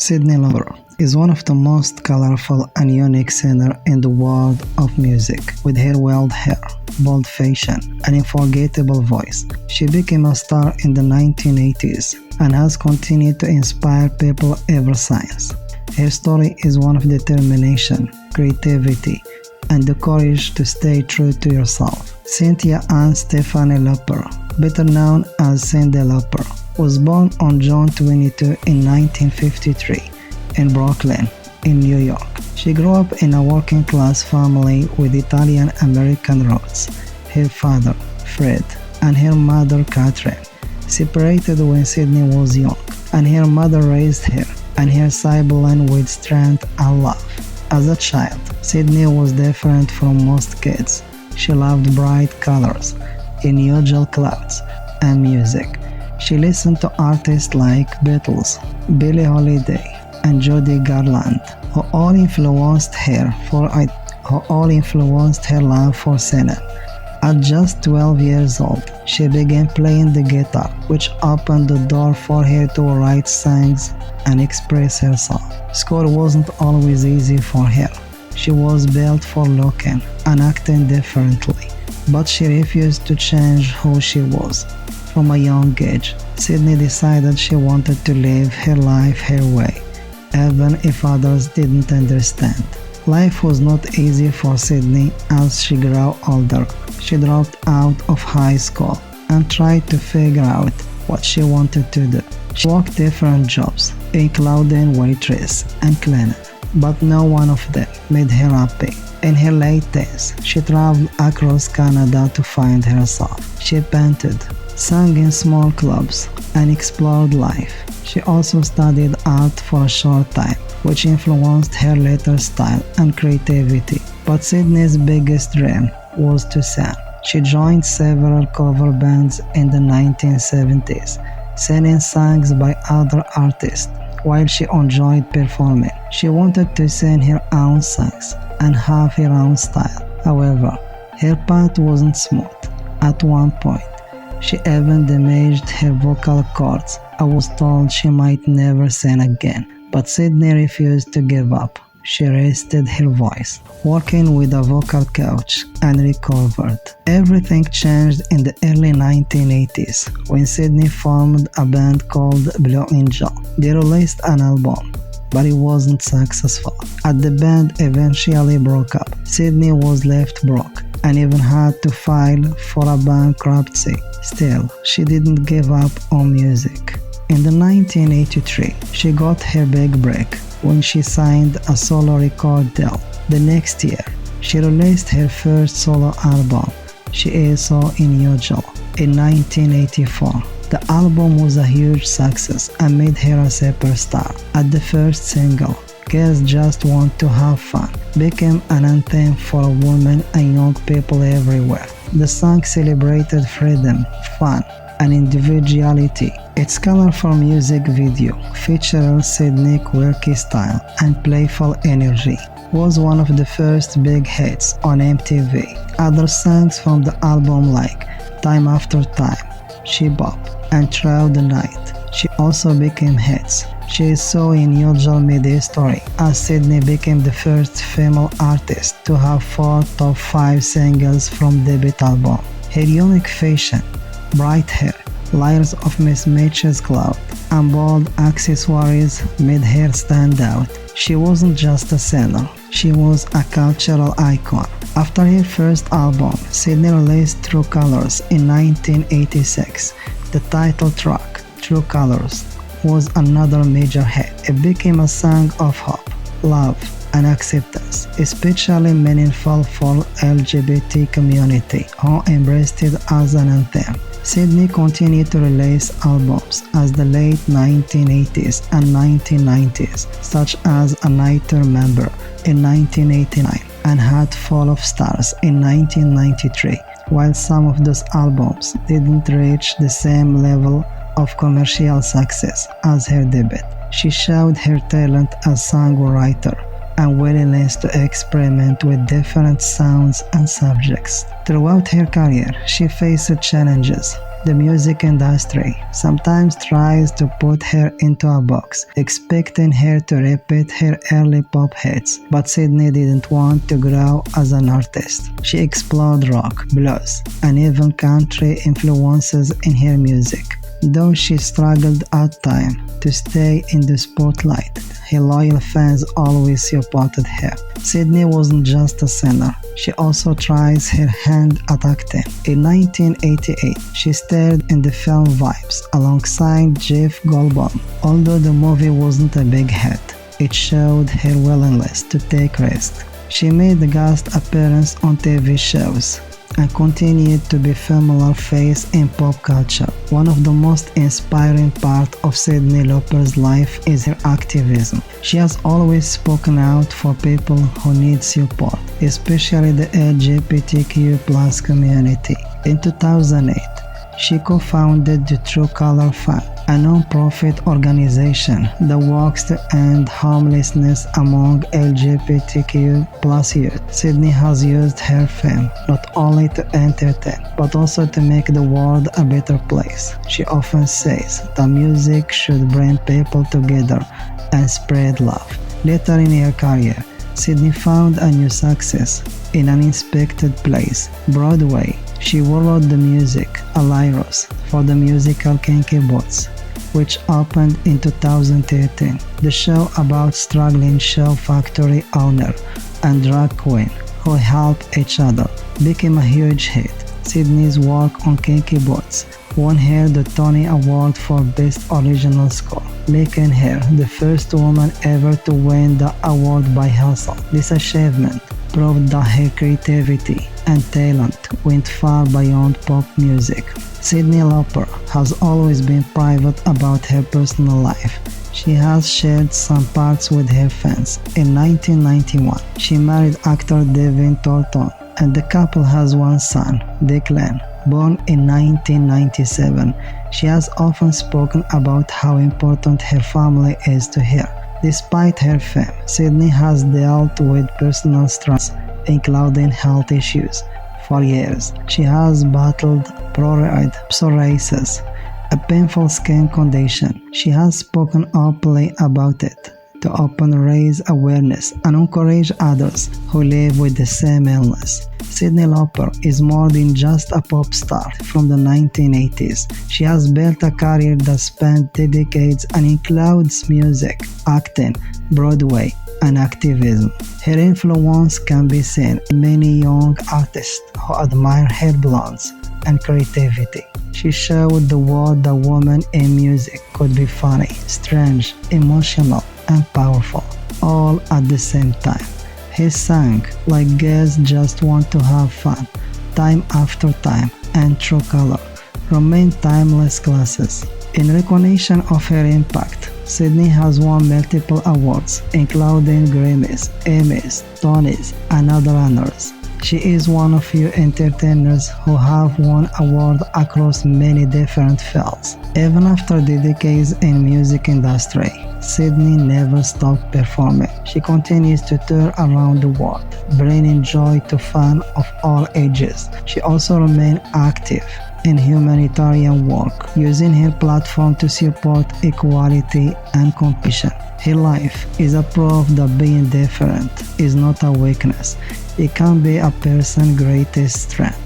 Cyndi Lauper is one of the most colorful and unique singers in the world of music. With her wild hair, bold fashion, and unforgettable voice, she became a star in the 1980s and has continued to inspire people ever since. Her story is one of determination, creativity, and the courage to stay true to yourself. Cynthia Ann Stephanie Lauper, better known as Cyndi Lauper, was born on June 22 in 1953 in Brooklyn, in New York. She grew up in a working-class family with Italian-American roots. Her father, Fred, and her mother, Catrine, separated when Cyndi was young, and her mother raised her and her sibling with strength and love. As a child, Cyndi was different from most kids. She loved bright colors, unusual clothes, and music. She listened to artists like Beatles, Billie Holiday, and Judy Garland, who all influenced her love for singing. At just 12 years old, she began playing the guitar, which opened the door for her to write songs and express herself. School wasn't always easy for her. She was built for looking and acting differently, but she refused to change who she was. From a young age, Cyndi decided she wanted to live her life her way, even if others didn't understand. Life was not easy for Cyndi as she grew older. She dropped out of high school and tried to figure out what she wanted to do. She worked different jobs, including waitress and cleaner, but no one of them made her happy. In her late teens, she traveled across Canada to find herself. She painted, sang in small clubs, and explored life. She also studied art for a short time, which influenced her later style and creativity. But Cyndi's biggest dream was to sing. She joined several cover bands in the 1970s, singing songs by other artists. While she enjoyed performing, she wanted to sing her own songs and have her own style. However, her path wasn't smooth. At one point, she even damaged her vocal cords. I was told she might never sing again, but Cyndi refused to give up. She rested her voice, working with a vocal coach, and recovered. Everything changed in the early 1980s when Cyndi formed a band called Blue Angel. They released an album, but it wasn't successful. As the band eventually broke up, Cyndi was left broke and even had to file for a bankruptcy. Still, she didn't give up on music. In the 1983, she got her big break when she signed a solo record deal. The next year, she released her first solo album, She Is So Unusual, in 1984. The album was a huge success and made her a superstar. At the first single, Girls Just Want to Have Fun, became an anthem for women and young people everywhere. The song celebrated freedom, fun, and individuality. Its colorful music video, featuring Cyndi quirky style and playful energy, was one of the first big hits on MTV. Other songs from the album like Time After Time, She Bop, and Through the Night, she also became hits. She Is So Unusual made history as Cyndi became the first female artist to have 4 top 5 singles from debut album. Her unique fashion, bright hair, layers of mismatched cloth, and bold accessories made her stand out. She wasn't just a singer, she was a cultural icon. After her first album, Cyndi released True Colors in 1986. The title track, True Colors, was another major hit. It became a song of hope, love, and acceptance, especially meaningful for LGBT community who embraced it as an anthem. Cyndi continued to release albums as the late 1980s and 1990s, such as A Night to Remember in 1989 and Hat Full of Stars in 1993. While some of those albums didn't reach the same level of commercial success as her debut, she showed her talent as songwriter and willingness to experiment with different sounds and subjects. Throughout her career, she faced challenges, The music industry sometimes tries to put her into a box, expecting her to repeat her early pop hits, but Cyndi didn't want to grow as an artist. She explored rock, blues, and even country influences in her music. Though she struggled at times to stay in the spotlight, her loyal fans always supported her. Cyndi wasn't just a singer, she also tries her hand at acting. In 1988, she starred in the film Vibes alongside Jeff Goldblum. Although the movie wasn't a big hit, it showed her willingness to take risks. She made guest appearances on TV shows and continued to be a familiar face in pop culture. One of the most inspiring parts of Cyndi Lauper's life is her activism. She has always spoken out for people who need support, especially the LGBTQ+ community. In 2008, she co-founded the True Color Fund, a non-profit organization that works to end homelessness among LGBTQ+ youth. Cyndi has used her fame not only to entertain, but also to make the world a better place. She often says that music should bring people together and spread love. Later in her career, Cyndi found a new success in an unexpected place, Broadway. She wrote the music, Aliros, for the musical Kinky Boots, which opened in 2013. The show about struggling show factory owner and drag queen who help each other became a huge hit. Cyndi's work on Kinky Boots won her the Tony Award for Best Original Score, making her the first woman ever to win the award by herself. This achievement proved that her creativity and talent went far beyond pop music. Cyndi Lauper has always been private about her personal life. She has shared some parts with her fans. In 1991, she married actor Devin Thornton, and the couple has one son, Declan, born in 1997. She has often spoken about how important her family is to her. Despite her fame, Cyndi has dealt with personal struggles, including health issues. For years, she has battled psoriasis, a painful skin condition. She has spoken openly about it to raise awareness and encourage others who live with the same illness. Cyndi Lauper is more than just a pop star from the 1980s. She has built a career that spanned decades and includes music, acting, Broadway, and activism. Her influence can be seen in many young artists who admire her blondes and creativity. She showed the world that women in music could be funny, strange, emotional, and powerful, all at the same time. He sang like girls just want to have fun, time after time, and True Color remain timeless classics. In recognition of her impact, Cyndi has won multiple awards, including Grammys, Emmys, Tonys, and other honors. She is one of few entertainers who have won awards across many different fields. Even after decades in music industry, Cyndi never stopped performing. She continues to tour around the world, bringing joy to fans of all ages. She also remains active in humanitarian work, using her platform to support equality and compassion. Her life is a proof that being different is not a weakness. It can be a person's greatest strength.